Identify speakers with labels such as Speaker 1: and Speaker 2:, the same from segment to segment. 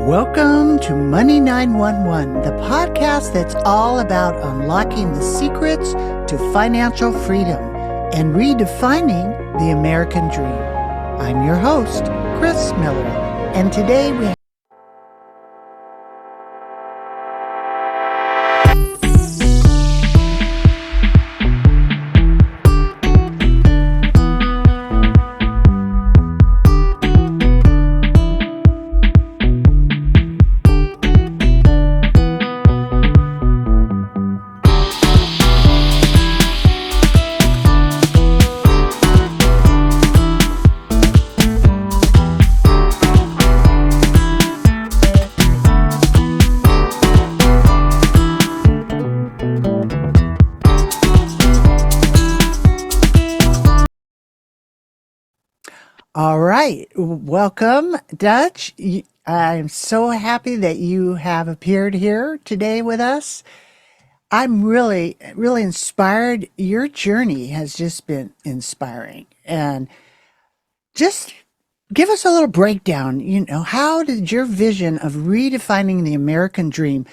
Speaker 1: Welcome to Money 911, the podcast that's all about unlocking the secrets to financial freedom and redefining the American dream. I'm your host, Kris Miller, and today we All right. Welcome, Dutch. I'm so happy that you have appeared here today with us. I'm really, really inspired. Your journey has just been inspiring. And just give us a little breakdown. How did your vision of redefining the American dream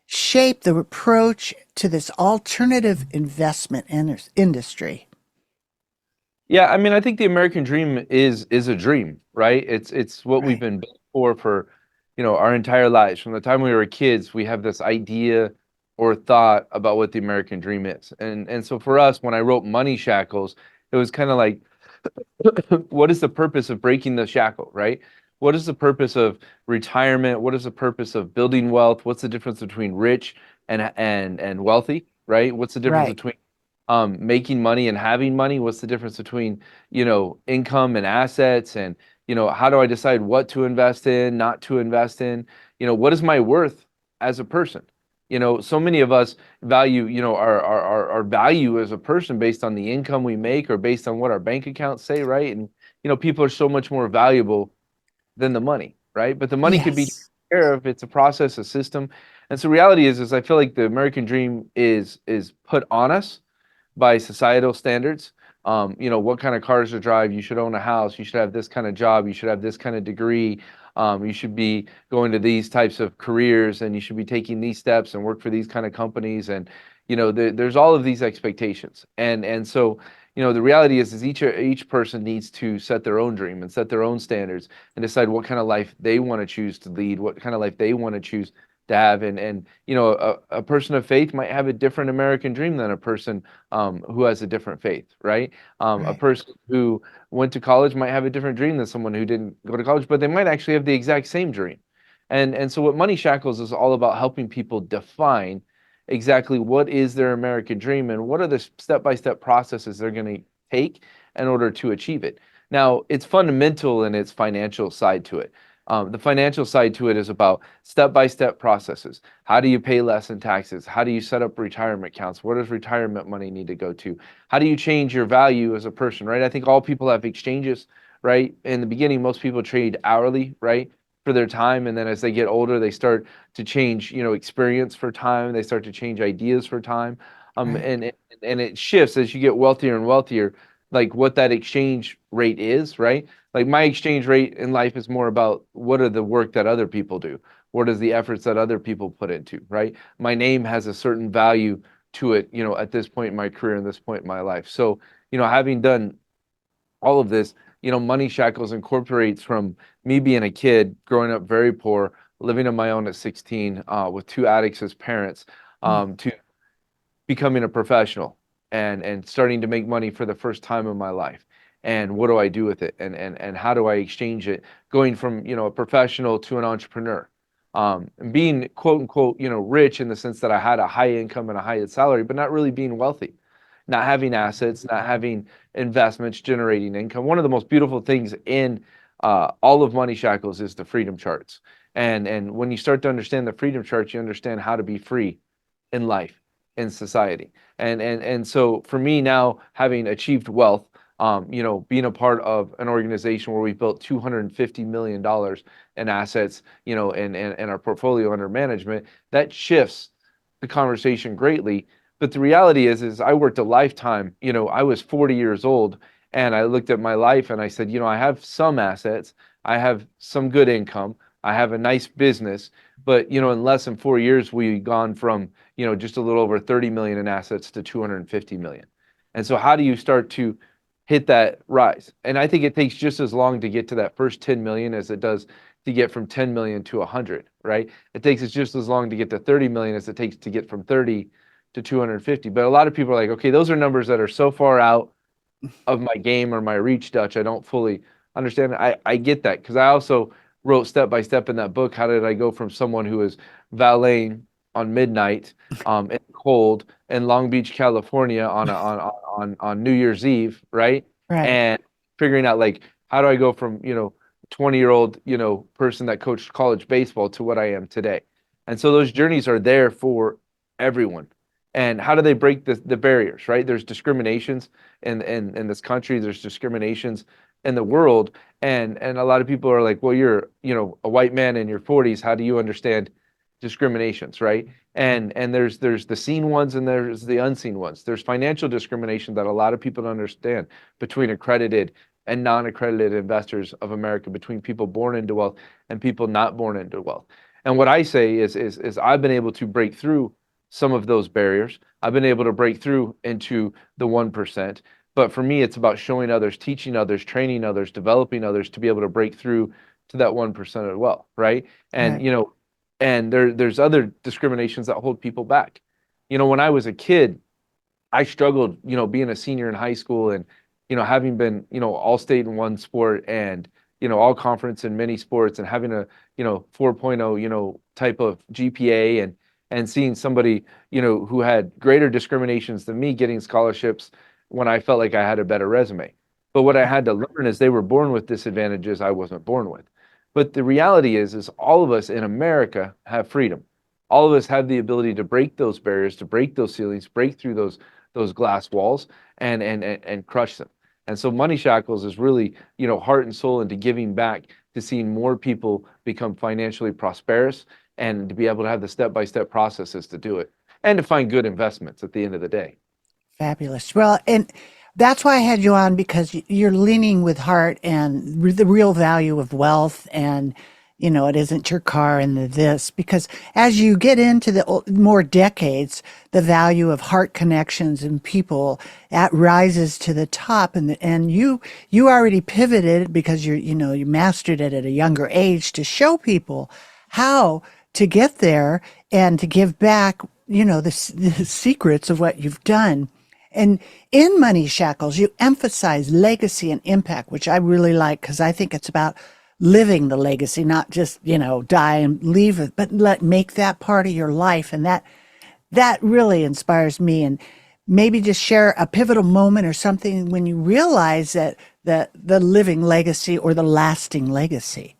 Speaker 1: shape the approach to this alternative investment industry?
Speaker 2: Yeah, I mean, I think the American dream is a dream, right? It's what we've
Speaker 1: Right.
Speaker 2: been built for, our entire lives. From the time we were kids, we have this idea or thought about what the American dream is. And so for us, when I wrote Money Shackles, it was kind of like, what is the purpose of breaking the shackle, right? What is the purpose of retirement? What is the purpose of building wealth? What's the difference between rich and wealthy, right? What's the difference
Speaker 1: Right.
Speaker 2: between making money and having money? What's the difference between, income and assets? And, how do I decide what to invest in, not to invest in? What is my worth as a person? So many of us value, our value as a person based on the income we make or based on what our bank accounts say, right? And, people are so much more valuable than the money, right? But the money could be taken
Speaker 1: Yes.
Speaker 2: care of. It's a process, a system. And so reality is I feel like the American dream is put on us by societal standards. What kind of cars to drive, you should own a house, you should have this kind of job, you should have this kind of degree, you should be going to these types of careers, and you should be taking these steps and work for these kind of companies. And there's all of these expectations. And so the reality is each person needs to set their own dream and set their own standards and decide what kind of life they want to choose to lead, what kind of life they want to choose to have. And a person of faith might have a different American dream than a person who has a different faith, right? A
Speaker 1: Right.
Speaker 2: person who went to college might have a different dream than someone who didn't go to college, but they might actually have the exact same dream. And so what Money Shackles is all about, helping people define exactly what is their American dream and what are the step-by-step processes they're going to take in order to achieve it. Now, it's fundamental in its financial side to it. The financial side to it is about step-by-step processes. How do you pay less in taxes? How do you set up retirement accounts? Where does retirement money need to go to? How do you change your value as a person, right? I think all people have exchanges, right? In the beginning, most people trade hourly, right, for their time, and then as they get older, they start to change, experience for time. They start to change ideas for time,
Speaker 1: Right.
Speaker 2: and it shifts as you get wealthier and wealthier, like what that exchange rate is, right? Like my exchange rate in life is more about what are the work that other people do, what is the efforts that other people put into, right? My name has a certain value to it, at this point in my career and this point in my life. So having done all of this, Money Shackles incorporates from me being a kid growing up very poor, living on my own at 16, with two addicts as parents,
Speaker 1: Mm.
Speaker 2: to becoming a professional and starting to make money for the first time in my life. And what do I do with it? And how do I exchange it? Going from, a professional to an entrepreneur. And being quote unquote, rich in the sense that I had a high income and a high salary, but not really being wealthy, not having assets, not having investments generating income. One of the most beautiful things in all of Money Shackles is the freedom charts. And when you start to understand the freedom charts, you understand how to be free in life, in society. And so for me now, having achieved wealth, being a part of an organization where we built $250 million in assets, and our portfolio under management, that shifts the conversation greatly. But the reality is I worked a lifetime. I was 40 years old, and I looked at my life and I said, I have some assets, I have some good income, I have a nice business, but in less than 4 years, we've gone from, just a little over 30 million in assets to 250 million. And so how do you start to hit that rise? And I think it takes just as long to get to that first 10 million as it does to get from 10 million to 100, right? It takes us just as long to get to 30 million as it takes to get from 30 to 250. But a lot of people are like, okay, those are numbers that are so far out of my game or my reach, Dutch. I don't fully understand. I get that because I also wrote step by step in that book. How did I go from someone who was valeting on midnight, in the cold in Long Beach, California on New Year's Eve, right?
Speaker 1: Right.
Speaker 2: And figuring out like how do I go from 20-year-old person that coached college baseball to what I am today. And so those journeys are there for everyone. And how do they break the barriers, right? There's discriminations in this country, there's discriminations in the world. And a lot of people are like, well, you're, a white man in your 40s, how do you understand discriminations, right? And there's the seen ones and there's the unseen ones. There's financial discrimination that a lot of people don't understand between accredited and non-accredited investors of America, between people born into wealth and people not born into wealth. And what I say is I've been able to break through some of those barriers. I've been able to break through into the 1%. But for me, it's about showing others, teaching others, training others, developing others to be able to break through to that 1% as well, right? And
Speaker 1: Right.
Speaker 2: there's other discriminations that hold people back. When I was a kid, I struggled, being a senior in high school and, having been, all state in one sport and, all conference in many sports and having a, 4.0, type of GPA and seeing somebody, who had greater discriminations than me getting scholarships when I felt like I had a better resume. But what I had to learn is they were born with disadvantages I wasn't born with. But the reality is all of us in America have freedom. All of us have the ability to break those barriers, to break those ceilings, break through those glass walls and crush them. And so Money Shackles is really, heart and soul into giving back to seeing more people become financially prosperous and to be able to have the step-by-step processes to do it and to find good investments at the end of the day.
Speaker 1: Fabulous. Well, and that's why I had you on because you're leaning with heart and the real value of wealth and it isn't your car and the this because as you get into the more decades, the value of heart connections and people that rises to the top and you already pivoted because you mastered it at a younger age to show people how to get there and to give back, the secrets of what you've done. And in Money Shackles, you emphasize legacy and impact, which I really like because I think it's about living the legacy, not just, die and leave it, but make that part of your life. And that really inspires me. And maybe just share a pivotal moment or something when you realize that the living legacy or the lasting legacy.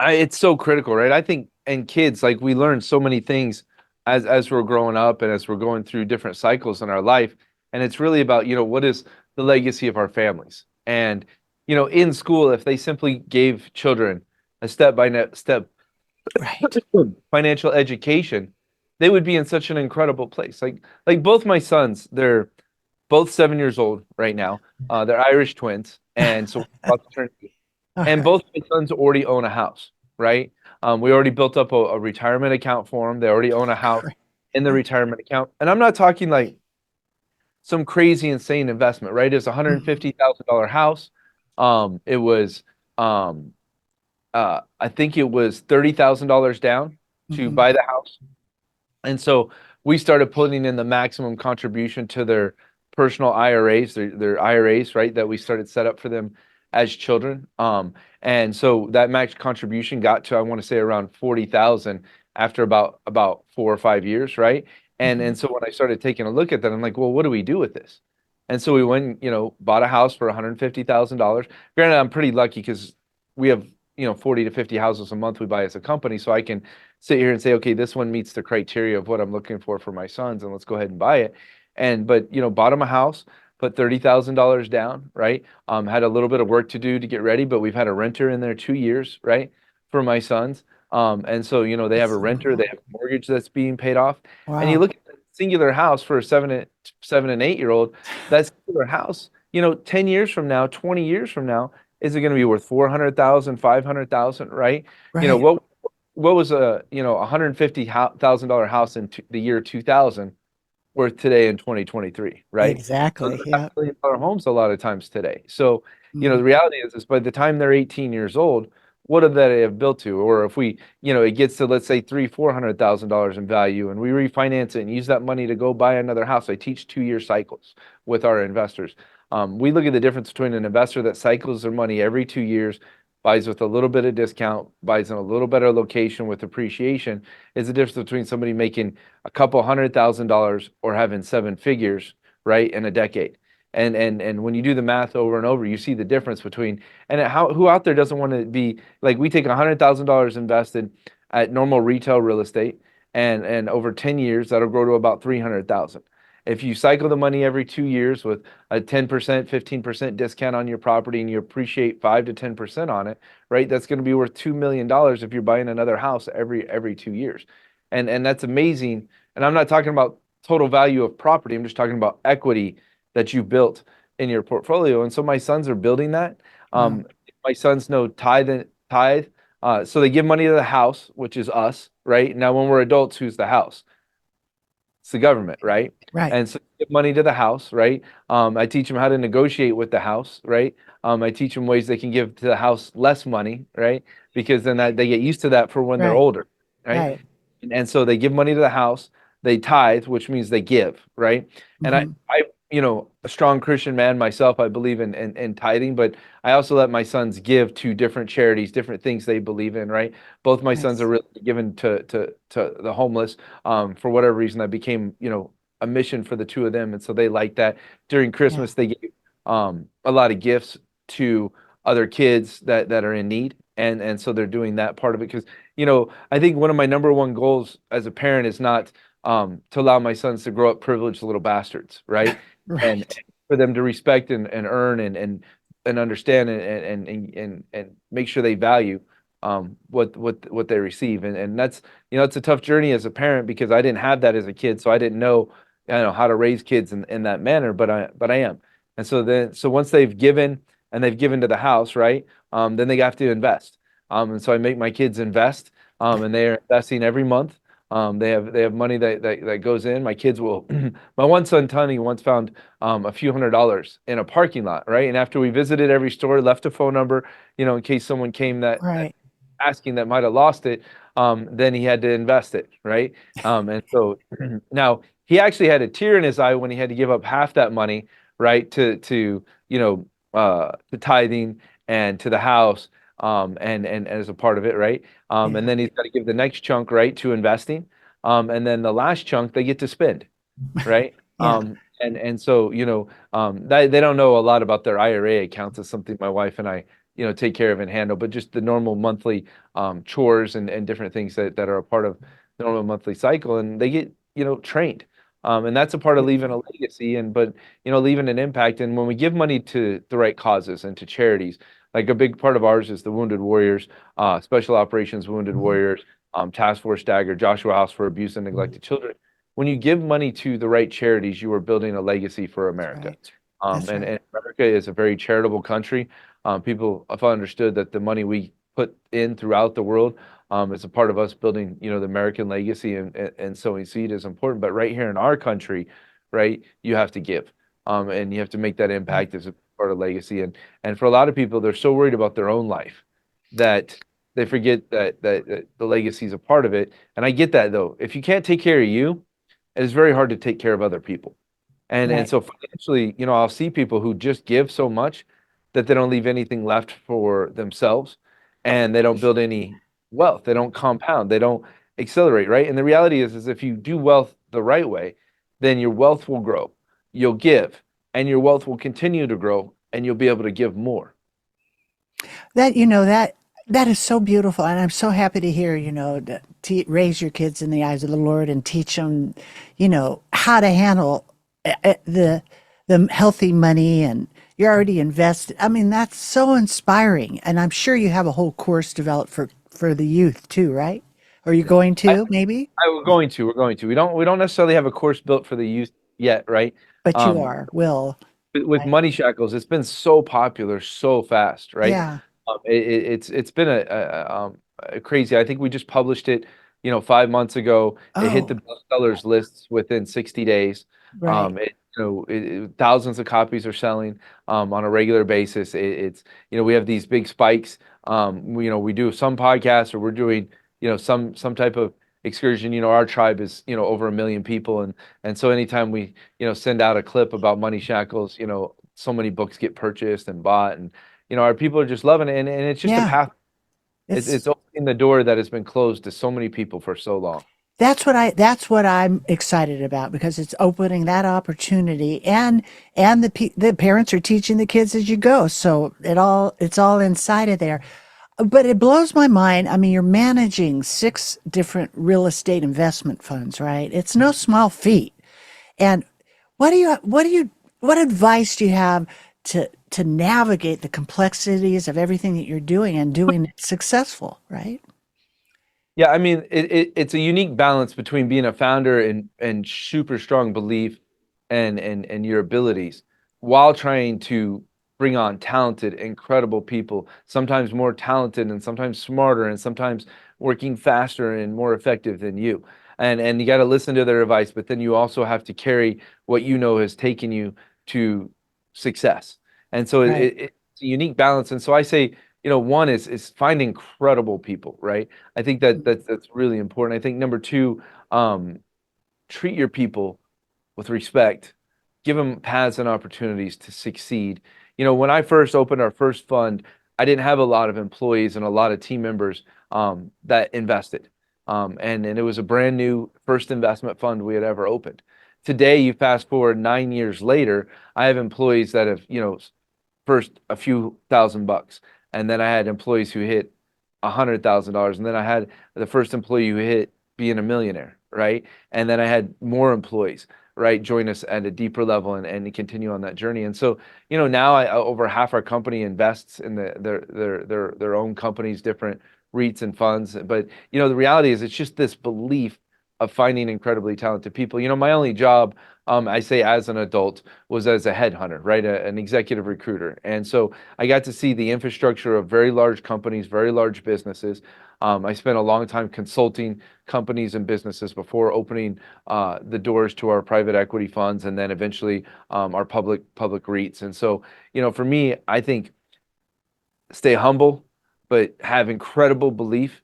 Speaker 2: It's so critical, right? I think, and kids, like we learn so many things as we're growing up and as we're going through different cycles in our life. And it's really about, what is the legacy of our families? And, in school, if they simply gave children a step by step
Speaker 1: Right.
Speaker 2: financial education, they would be in such an incredible place. Like both my sons, they're both 7 years old right now. They're Irish twins, and so we're about to turn.
Speaker 1: All
Speaker 2: And
Speaker 1: right.
Speaker 2: both my sons already own a house, right? We already built up a retirement account for them. They already own a house
Speaker 1: Great.
Speaker 2: in the retirement account. And I'm not talking like some crazy, insane investment, right? It's a
Speaker 1: Mhm.
Speaker 2: $150,000 house. It was, um, I think it was $30,000 down to
Speaker 1: Mhm.
Speaker 2: buy the house. And so we started putting in the maximum contribution to their personal IRAs, their IRAs, right, that we started set up for them as children. And so that max contribution got to, I want to say, around 40,000 after about 4 or 5 years, right? And
Speaker 1: Mhm.
Speaker 2: so when I started taking a look at that, I'm like, well, what do we do with this? And so we went, bought a house for $150,000. Granted, I'm pretty lucky because we have, 40 to 50 houses a month we buy as a company, so I can sit here and say, okay, this one meets the criteria of what I'm looking for my sons, and let's go ahead and buy it. But bought them a house, put $30,000 down, right? Had a little bit of work to do to get ready, but we've had a renter in there 2 years, right, for my sons. And so they have
Speaker 1: That's
Speaker 2: a renter, they
Speaker 1: wonderful.
Speaker 2: have a mortgage that's being paid off, and you
Speaker 1: Wow.
Speaker 2: look at that singular house for a 7 and 8 year old, that singular house, 10 years from now, 20 years from now, Is it going to be worth 400,000, 500,000, right? You know,
Speaker 1: Right.
Speaker 2: what was a, $150,000 house in the year 2000 worth today in 2023, right? Those
Speaker 1: Exactly.
Speaker 2: are
Speaker 1: Yeah.
Speaker 2: $5 million homes a lot of times today. So,
Speaker 1: Mhm.
Speaker 2: the reality is by the time they're 18 years old, what do they have built to? Or if we, it gets to, let's say, three, $400,000 in value, and we refinance it and use that money to go buy another house. I teach 2-year cycles with our investors. We look at the difference between an investor that cycles their money every 2 years, buys with a little bit of discount, buys in a little better location with appreciation, is the difference between somebody making a couple $100,000 or having 7 figures, right, in a decade. And when you do the math over and over, you see the difference between, and who out there doesn't want to be like, we take $100,000 invested at normal retail real estate, and over 10 years that'll grow to about 300,000. If you cycle the money every 2 years with a 10%, 15% discount on your property, and you appreciate 5 to 10% on it, right? That's going to be worth $2 million if you're buying another house every 2 years. And that's amazing. And I'm not talking about total value of property. I'm just talking about equity that you built in your portfolio. And so my sons are building that.
Speaker 1: Wow.
Speaker 2: My sons know tithe. So they give money to the house, which is us, right? Now, when we're adults, who's the house? It's the government, right?
Speaker 1: Right.
Speaker 2: And so give money to the house, right? I teach them how to negotiate with the house, right? I teach them ways they can give to the house less money, right? Because then they get used to that for when they're
Speaker 1: Right.
Speaker 2: older, right?
Speaker 1: Right.
Speaker 2: And so they give money to the house, they tithe, which means they give, right? And
Speaker 1: Hmm.
Speaker 2: a strong Christian man myself, I believe in tithing, but I also let my sons give to different charities, different things they believe in, right? Both my sons are
Speaker 1: Nice.
Speaker 2: really given to the homeless. For whatever reason, that became, a mission for the two of them, and so they like that. During
Speaker 1: Yeah.
Speaker 2: Christmas, they gave a lot of gifts to other kids that are in need, and so they're doing that part of it because I think one of my number one goals as a parent is not to allow my sons to grow up privileged little bastards, right? And
Speaker 1: Right.
Speaker 2: for them to respect and earn and understand and make sure they value what they receive. And that's it's a tough journey as a parent because I didn't have that as a kid, so I didn't know how to raise kids in that manner, but I am. And so once they've given and they've given to the house, right? Then they have to invest. And so I make my kids invest, and they are investing every month. They have money that goes in. My kids will. My one son Tony once found a few $100s in a parking lot, right? And after we visited every store, left a phone number, in case someone came that
Speaker 1: Right.
Speaker 2: asking that might have lost it, then he had to invest it, right? And so now he actually had a tear in his eye when he had to give up half that money, right, to tithing and to the house, and as a part of it, right? And
Speaker 1: Yeah.
Speaker 2: then he's got to give the next chunk, right, to investing, and then the last chunk they get to spend, right?
Speaker 1: Yeah.
Speaker 2: And so they don't know a lot about their IRA accounts. It's something my wife and I take care of and handle, but just the normal monthly chores and different things that are a part of the normal monthly cycle, and they get trained. And that's a part of leaving a
Speaker 1: Beautiful.
Speaker 2: legacy, but leaving an impact. And when we give money to the right causes and to charities, like a big part of ours is the Wounded Warriors, Special Operations Wounded
Speaker 1: Hmm.
Speaker 2: Warriors, Task Force Dagger, Joshua House for Abuse and Neglected Children. When you give money to the right charities, you are building a legacy for
Speaker 1: That's
Speaker 2: America.
Speaker 1: right.
Speaker 2: Um,
Speaker 1: That's
Speaker 2: and,
Speaker 1: right.
Speaker 2: and America is a very charitable country. People have understood that the money we put in throughout the world is a part of us building, the American legacy, and sowing seed is important. But right here in our country, right, you have to give, and you have to make that
Speaker 1: Right.
Speaker 2: impact as a part of legacy. And for a lot of people, they're so worried about their own life that they forget that the legacy is a part of it. And I get that though. If you can't take care of you, it's very hard to take care of other people. And
Speaker 1: Right.
Speaker 2: so financially, I'll see people who just give so much that they don't leave anything left for themselves, and they don't build any wealth. They don't compound. They don't accelerate, right? And the reality is if you do wealth the right way, then your wealth will grow. You'll give, and your wealth will continue to grow, and you'll be able to give more.
Speaker 1: That is so beautiful, and I'm so happy to hear, to raise your kids in the eyes of the Lord and teach them, how to handle the healthy money, and you're already invested. I mean, that's so inspiring, and I'm sure you have a whole course developed for the youth too, right? Are you going
Speaker 2: I,
Speaker 1: to maybe?
Speaker 2: we're going to. We don't necessarily have a course built for the youth yet, right?
Speaker 1: But you
Speaker 2: Um,
Speaker 1: are, will.
Speaker 2: with
Speaker 1: Right.
Speaker 2: Money Shackles, it's been so popular so fast, right?
Speaker 1: Yeah.
Speaker 2: It's been a crazy. I think we just published it, 5 months ago. It hit
Speaker 1: Oh,
Speaker 2: the bestsellers lists within 60 days.
Speaker 1: right.
Speaker 2: Thousands of copies are selling on a regular basis. We have these big spikes. We do some podcasts, or we're doing, some type of excursion. Our tribe is, over 1 million people, and so anytime we, send out a clip about Money Shackles, so many books get purchased and bought, and our people are just loving it, and it's just a
Speaker 1: Yeah.
Speaker 2: path. It's
Speaker 1: It's
Speaker 2: opening the door that has been closed to so many people for so long.
Speaker 1: that's what I'm excited about because it's opening that opportunity and the parents are teaching the kids as you go. So it's all inside of there. But it blows my mind. I mean, you're managing 6 different real estate investment funds, right? It's no small feat. And what advice do you have to navigate the complexities of everything that you're doing and doing it successful, right?
Speaker 2: Yeah, I mean, it's a unique balance between being a founder and super strong belief and your abilities, while trying to bring on talented, incredible people, sometimes more talented and sometimes smarter and sometimes working faster and more effective than you. And you got to listen to their advice, but then you also have to carry what has taken you to success. And so
Speaker 1: Right.
Speaker 2: it's a unique balance. And so I say, one is find incredible people, right? I think that's really important. I think number two, um, treat your people with respect, give them paths and opportunities to succeed. When I first opened our first fund, I didn't have a lot of employees and a lot of team members that invested. And it was a brand new first investment fund we had ever opened. Today, you fast forward 9 years later, I have employees that have, first a few $1,000 bucks, and then I had employees who hit $100,000, and then I had the first employee who hit being a millionaire, right? And then I had more employees, right, join us at a deeper level and continue on that journey. And so, now over half our company invests in their own companies, different REITs and funds. But the reality is, it's just this belief of finding incredibly talented people. My only job, I say as an adult, was as a headhunter, right? An executive recruiter. And so I got to see the infrastructure of very large companies, very large businesses. I spent a long time consulting companies and businesses before opening the doors to our private equity funds, and then eventually our public REITs. And so, for me, I think stay humble, but have incredible belief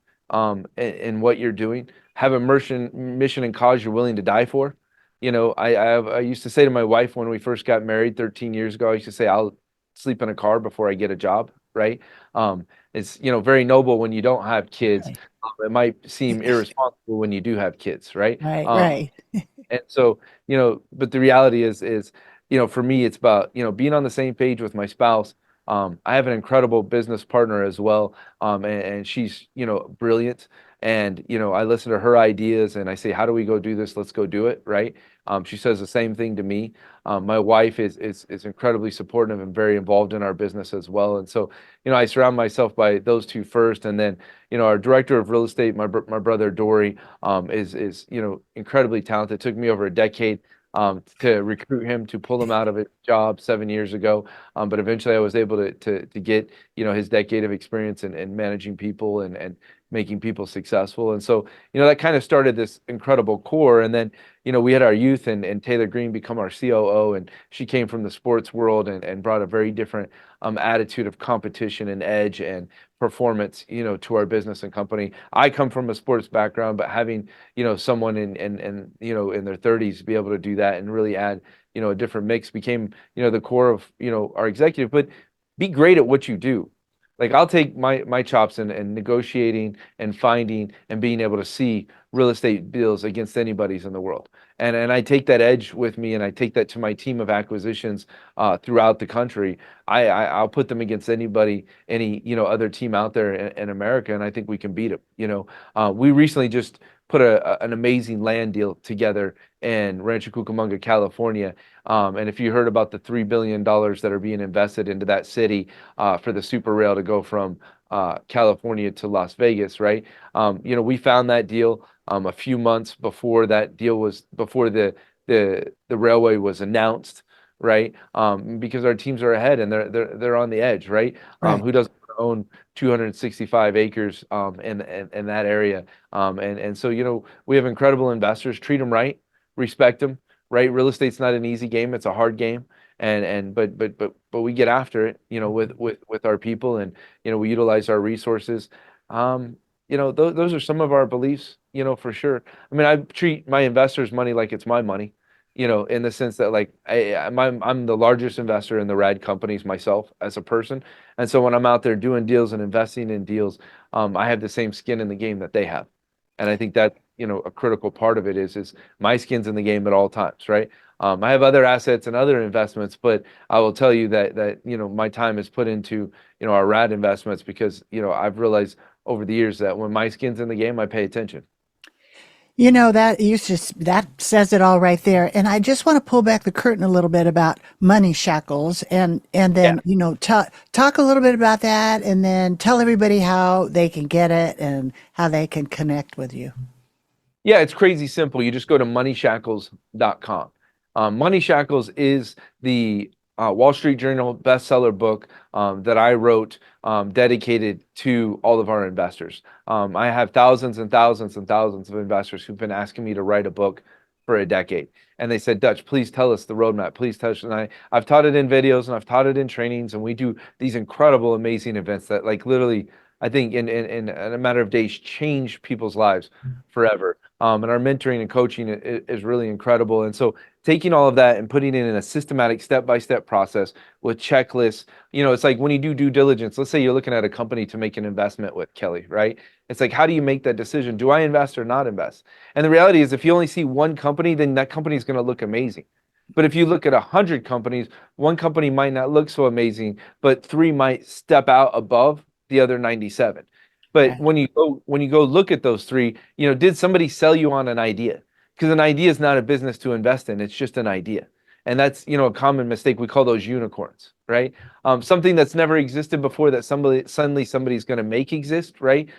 Speaker 2: in what you're doing. Have a mission and cause you're willing to die for. I used to say to my wife when we first got married 13 years ago, I used to say, I'll sleep in a car before I get a job, right? It's, very noble when you don't have kids.
Speaker 1: Right.
Speaker 2: It might seem irresponsible when you do have kids, right?
Speaker 1: Right. Right.
Speaker 2: And so, but the reality is, for me, it's about, being on the same page with my spouse. I have an incredible business partner as well. And she's, brilliant. And, I listen to her ideas and I say, how do we go do this? Let's go do it. Right. She says the same thing to me. My wife is incredibly supportive and very involved in our business as well. And so, I surround myself by those two first. And then, our director of real estate, my brother Dory, is incredibly talented. It took me over a decade to recruit him, to pull him out of a job 7 years ago. But eventually I was able to get, his decade of experience in managing people and making people successful. And so, that kind of started this incredible core. And then, we had our youth and Taylor Green become our COO, and she came from the sports world and brought a very different attitude of competition and edge and performance, to our business and company. I come from a sports background, but having, someone in their 30s be able to do that and really add, a different mix became, the core of, our executive. But be great at what you do. Like, I'll take my chops and negotiating and finding and being able to see real estate deals against anybody's in the world. And I take that edge with me, and I take that to my team of acquisitions throughout the country. I'll put them against anybody, any, other team out there in America, and I think we can beat them. We recently just put an amazing land deal together in Rancho Cucamonga, California. And if you heard about the $3 billion that are being invested into that city for the super rail to go from California to Las Vegas, right? We found that deal a few months before that deal was before the railway was announced. right? Because our teams are ahead and they're on the edge, right?
Speaker 1: Right.
Speaker 2: Who doesn't own 265 acres in that area? And so, we have incredible investors. Treat them right, respect them, right? Real estate's not an easy game; it's a hard game. But we get after it, with our people, and we utilize our resources. Those are some of our beliefs, for sure. I mean, I treat my investors' money like it's my money, in the sense that, like, I'm the largest investor in the rad companies myself as a person. And so when I'm out there doing deals and investing in deals, I have the same skin in the game that they have. And I think that, a critical part of it is my skin's in the game at all times, right? I have other assets and other investments, but I will tell you that my time is put into, our rad investments because, I've realized over the years that when my skin's in the game, I pay attention.
Speaker 1: That says it all right there. And I just want to pull back the curtain a little bit about money shackles, and
Speaker 2: Yeah.
Speaker 1: then talk a little bit about that, and then tell everybody how they can get it and how they can connect with you.
Speaker 2: Yeah, it's crazy simple. You just go to moneyshackles.com. Money Shackles is the Wall Street Journal bestseller book that I wrote, dedicated to all of our investors. I have thousands and thousands and thousands of investors who've been asking me to write a book for a decade. And they said, Dutch, please tell us the roadmap. Please tell us. And I've taught it in videos and I've taught it in trainings, and we do these incredible, amazing events that, like, literally, I think in a matter of days change people's lives forever. And our mentoring and coaching is really incredible. And so taking all of that and putting it in a systematic step-by-step process with checklists, it's like when you do due diligence. Let's say you're looking at a company to make an investment with, Kelly, right? It's like, how do you make that decision? Do I invest or not invest? And the reality is, if you only see one company, then that company is going to look amazing. But if you look at 100 companies, one company might not look so amazing, but three might step out above the other 97. But
Speaker 1: Right.
Speaker 2: when you go look at those three, did somebody sell you on an idea? Because an idea is not a business to invest in; it's just an idea, and that's, a common mistake. We call those unicorns, right? Something that's never existed before that somebody's going to make exist, right?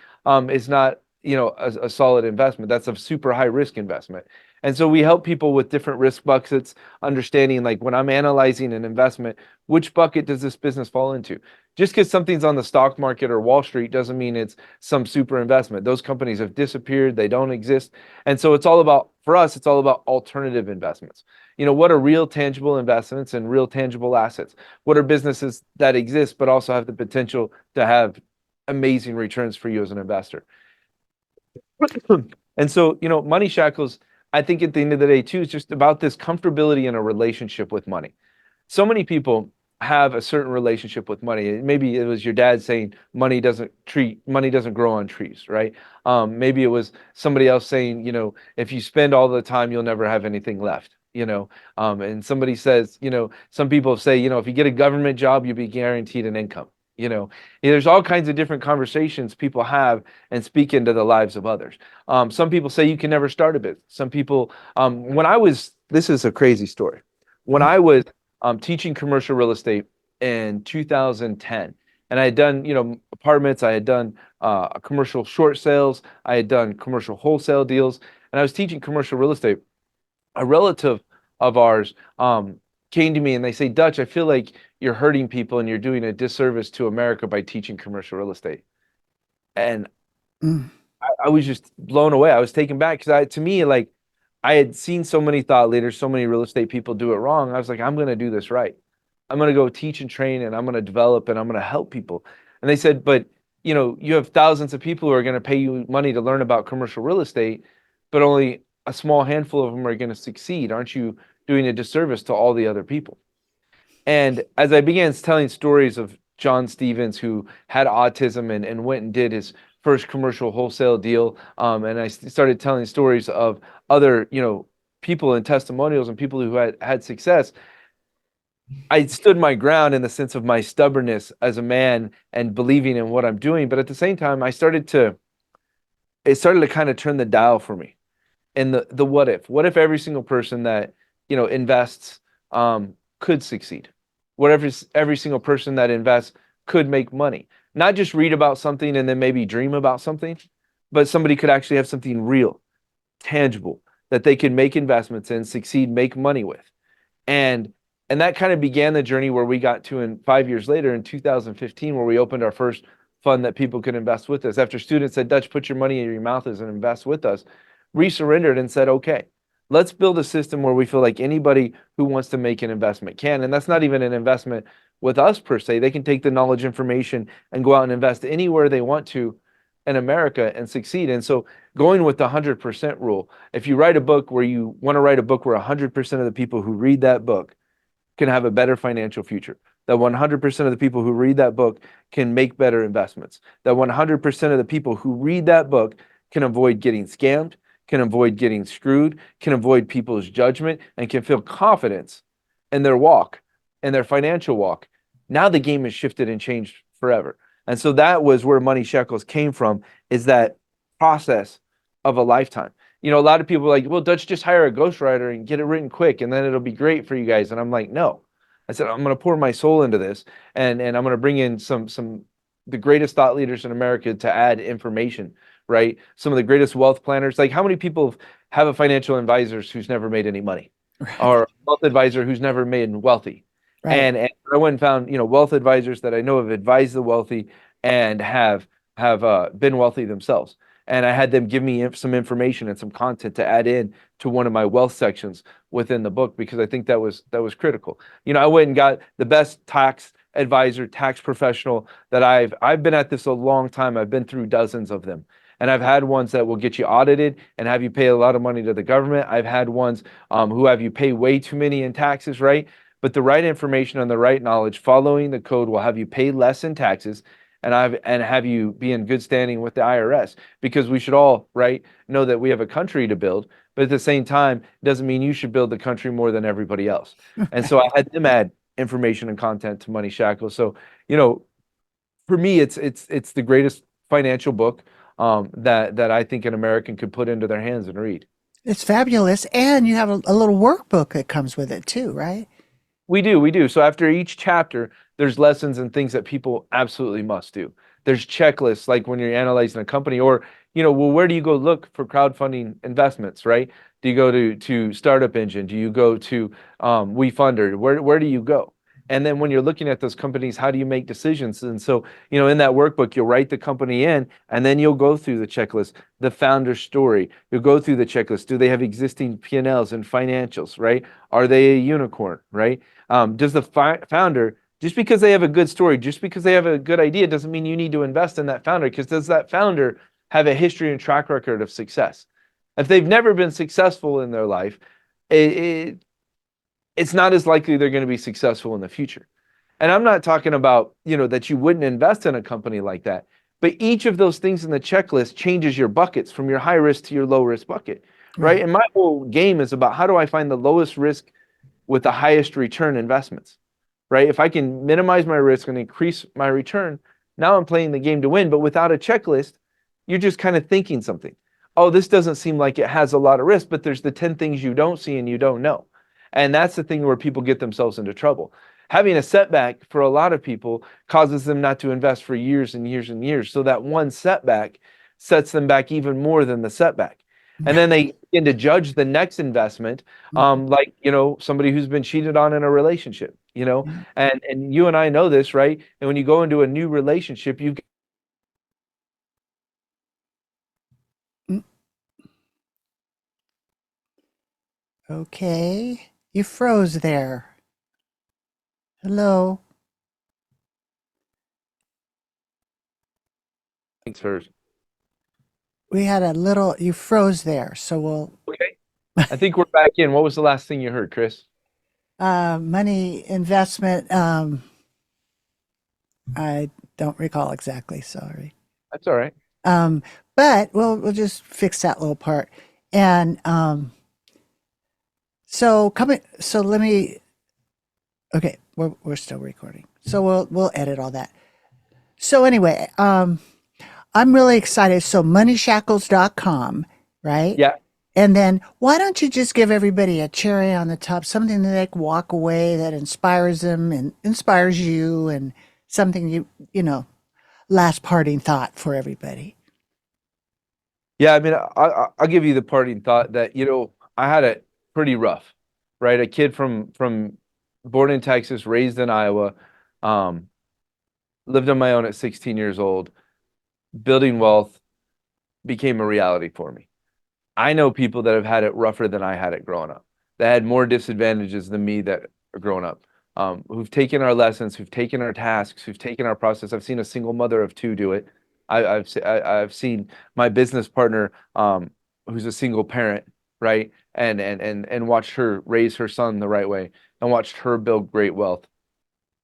Speaker 2: Is not, a solid investment. That's a super high risk investment. And so we help people with different risk buckets, understanding, like, when I'm analyzing an investment, which bucket does this business fall into? Just because something's on the stock market or Wall Street doesn't mean it's some super investment. Those companies have disappeared, they don't exist. And so for us, it's all about alternative investments. What are real tangible investments and real tangible assets? What are businesses that exist but also have the potential to have amazing returns for you as an investor? And so, Money Shackles, I think at the end of the day, too, is just about this comfortability in a relationship with money. So many people have a certain relationship with money. Maybe it was your dad saying money doesn't grow on trees, right? Maybe it was somebody else saying, if you spend all the time, you'll never have anything left. And somebody says, some people say, if you get a government job, you'll be guaranteed an income. There's all kinds of different conversations people have and speak into the lives of others. Some people say you can never start a business. Some people, this is a crazy story. When I was teaching commercial real estate in 2010, and I had done, apartments, I had done commercial short sales, I had done commercial wholesale deals, and I was teaching commercial real estate. A relative of ours came to me and they say, Dutch, I feel like you're hurting people and you're doing a disservice to America by teaching commercial real estate. And
Speaker 1: Mm.
Speaker 2: I was just blown away. I was taken back because to me, like, I had seen so many thought leaders, so many real estate people do it wrong. I was like, I'm going to do this right. I'm going to go teach and train, and I'm going to develop, and I'm going to help people. And they said, but you have thousands of people who are going to pay you money to learn about commercial real estate, but only a small handful of them are going to succeed. Aren't you doing a disservice to all the other people? And as I began telling stories of John Stevens, who had autism and went and did his first commercial wholesale deal, and I started telling stories of other, people and testimonials and people who had success, I stood my ground in the sense of my stubbornness as a man and believing in what I'm doing. But at the same time, it started to kind of turn the dial for me. And the what if every single person that, invests, could succeed? What if every single person that invests could make money? Not just read about something and then maybe dream about something, but somebody could actually have something real, tangible, that they can make investments in, succeed, make money with. And And that kind of began the journey where we got to in 5 years later in 2015, where we opened our first fund that people could invest with us. After students said, Dutch, put your money in your mouth and invest with us, we surrendered and said, okay, let's build a system where we feel like anybody who wants to make an investment can. And that's not even an investment with us per se. They can take the knowledge, information, and go out and invest anywhere they want to in America and succeed. And so going with the 100% rule, if you write a book where you want to write a book where 100% of the people who read that book can have a better financial future. That 100% of the people who read that book can make better investments. That 100% of the people who read that book can avoid getting scammed, can avoid getting screwed, can avoid people's judgment, and can feel confidence in their walk, in their financial walk. Now the game has shifted and changed forever. And so that was where Money Shekels came from, is that process of a lifetime. A lot of people are like, well, Dutch, just hire a ghostwriter and get it written quick, and then it'll be great for you guys. And I'm like, no. I said, I'm going to pour my soul into this, and I'm going to bring in some the greatest thought leaders in America to add information, right? Some of the greatest wealth planners. Like, how many people have a financial advisor who's never made any money,
Speaker 1: Right.
Speaker 2: or a wealth advisor who's never made wealthy?
Speaker 1: Right.
Speaker 2: And I went and found, wealth advisors that I know have advised the wealthy and have been wealthy themselves. And I had them give me some information and some content to add in to one of my wealth sections within the book, because I think that was critical. I went and got the best tax advisor, tax professional that I've been at this a long time. I've been through dozens of them. And I've had ones that will get you audited and have you pay a lot of money to the government. I've had ones who have you pay way too many in taxes, right? But the right information and the right knowledge, following the code, will have you pay less in taxes and have you be in good standing with the IRS, because we should all, right, know that we have a country to build, but at the same time, it doesn't mean you should build the country more than everybody else. And so I
Speaker 1: Right.
Speaker 2: had them add information and content to Money Shackles. So, you know, for me, it's the greatest financial book that I think an American could put into their hands and read.
Speaker 1: It's fabulous. And you have a little workbook that comes with it too, right?
Speaker 2: We do. So after each chapter, there's lessons and things that people absolutely must do. There's checklists, like when you're analyzing a company, or well, where do you go look for crowdfunding investments, right? Do you go to Startup Engine? Do you go to WeFunder? Where do you go? And then when you're looking at those companies, how do you make decisions? And so, in that workbook, you'll write the company in, and then you'll go through the checklist, the founder story. You'll go through the checklist. Do they have existing P&Ls and financials, right? Are they a unicorn, right? Does the founder, just because they have a good story, just because they have a good idea, doesn't mean you need to invest in that founder, because does that founder have a history and track record of success? If they've never been successful in their life, it, it's not as likely they're going to be successful in the future. And I'm not talking about, that you wouldn't invest in a company like that, but each of those things in the checklist changes your buckets from your high risk to your low risk bucket, right?
Speaker 1: Right.
Speaker 2: And my whole game is about, how do I find the lowest risk with the highest return investments, right? If I can minimize my risk and increase my return, now I'm playing the game to win. But without a checklist, you're just kind of thinking something. Oh, this doesn't seem like it has a lot of risk, but there's the 10 things you don't see and you don't know. And that's the thing where people get themselves into trouble. Having a setback for a lot of people causes them not to invest for years and years and years. So that one setback sets them back even more than the setback. And then they begin to judge the next investment,
Speaker 1: Mhm.
Speaker 2: like, somebody who's been cheated on in a relationship,
Speaker 1: Yeah.
Speaker 2: and you and I know this, right? And when you go into a new relationship, you
Speaker 1: Mm. Okay. You froze there. Hello.
Speaker 2: get first.
Speaker 1: We had a little, you froze there. So
Speaker 2: Okay. I think we're back in. What was the last thing you heard, Kris?
Speaker 1: money investment. I don't recall exactly. Sorry.
Speaker 2: That's all right.
Speaker 1: Um, but we'll just fix that little part. And so let me. Okay, we're still recording. So we'll edit all that. So anyway, I'm really excited. So moneyshackles.com, right?
Speaker 2: Yeah.
Speaker 1: And then why don't you just give everybody a cherry on the top, something that they can walk away that inspires them and inspires you, and something last parting thought for everybody.
Speaker 2: Yeah. I mean, I'll give you the parting thought that, I had it pretty rough, right? A kid from born in Texas, raised in Iowa, um, lived on my own at 16 years old. Building wealth became a reality for me. I know people that have had it rougher than I had it growing up, that had more disadvantages than me that are growing up, who've taken our lessons, who've taken our tasks, who've taken our process. I've seen a single mother of two do it. I've seen my business partner, who's a single parent, right, and watched her raise her son the right way, and watched her build great wealth.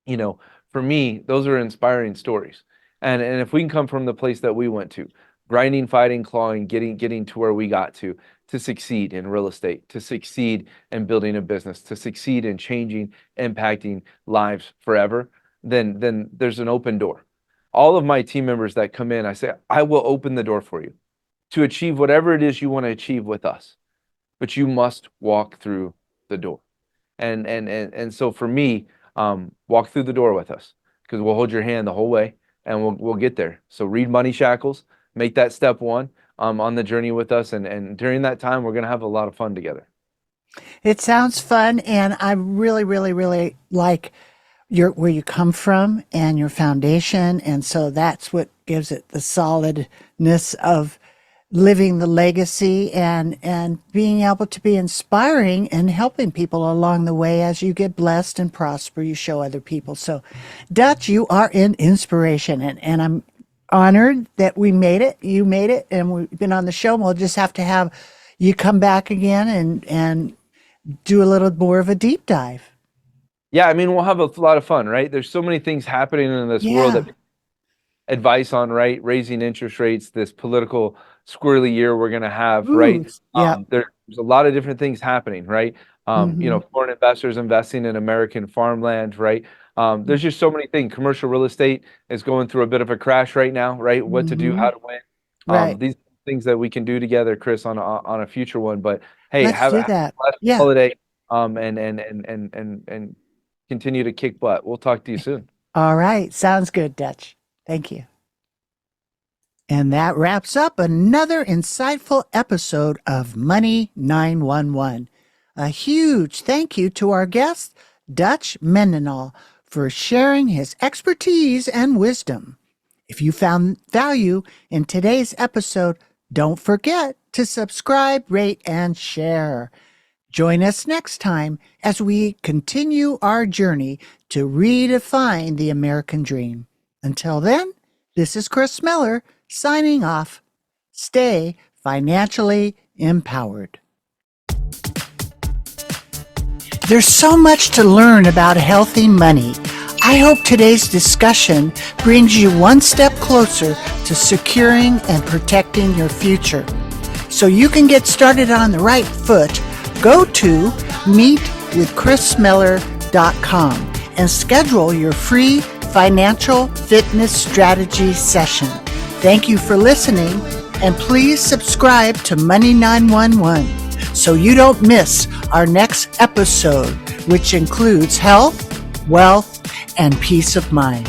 Speaker 2: You know, for me, those are inspiring stories. And if we can come from the place that we went to, grinding, fighting, clawing, getting to where we got to succeed in real estate, to succeed in building a business, to succeed in changing, impacting lives forever, then there's an open door. All of my team members that come in, I say, I will open the door for you to achieve whatever it is you want to achieve with us, but you must walk through the door. And so for me, walk through the door with us, because we'll hold your hand the whole way, and we'll get there. So read Money Shackles, make that step one, on the journey with us, and during that time, we're gonna have a lot of fun together.
Speaker 1: It sounds fun, and I really, really, really like your where you come from and your foundation, and so that's what gives it the solidness of living the legacy and being able to be inspiring and helping people along the way as you get blessed and prosper. You show other people. So, Dutch, you are an inspiration, and I'm honored that we made it. You made it, and we've been on the show. We'll just have to have you come back again and do a little more of a deep dive.
Speaker 2: Yeah, I mean, we'll have a lot of fun, right? There's so many things happening in this world
Speaker 1: Yeah.
Speaker 2: that advice on, right? Raising interest rates, this political squirrely year we're going to have, right?
Speaker 1: Ooh. Yeah.
Speaker 2: There's a lot of different things happening, right?
Speaker 1: Hmm.
Speaker 2: Foreign investors investing in American farmland, right? There's just so many things. Commercial real estate is going through a bit of a crash right now, right? What to do,
Speaker 1: Hmm.
Speaker 2: how to win.
Speaker 1: Right.
Speaker 2: These things that we can do together, Kris, on a future one. But hey,
Speaker 1: Let's do
Speaker 2: have a
Speaker 1: that.
Speaker 2: blessed
Speaker 1: Yeah.
Speaker 2: holiday, and continue to kick butt. We'll talk to you soon.
Speaker 1: All right. Sounds good, Dutch. Thank you. And that wraps up another insightful episode of Money 911. A huge thank you to our guest, Dutch Mendenhall, for sharing his expertise and wisdom. If you found value in today's episode, don't forget to subscribe, rate, and share. Join us next time as we continue our journey to redefine the American dream. Until then, this is Kris Miller signing off. Stay financially empowered. There's so much to learn about healthy money. I hope today's discussion brings you one step closer to securing and protecting your future. So you can get started on the right foot, go to meetwithkrismiller.com and schedule your free financial fitness strategy session. Thank you for listening, and please subscribe to Money 911 so you don't miss our next episode, which includes health, wealth, and peace of mind.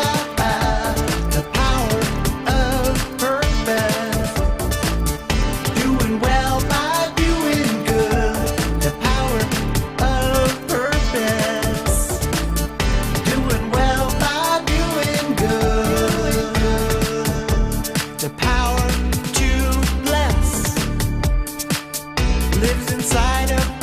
Speaker 1: The power of purpose. Doing well by doing good. The power of purpose. Doing well by doing good. The power to bless lives inside of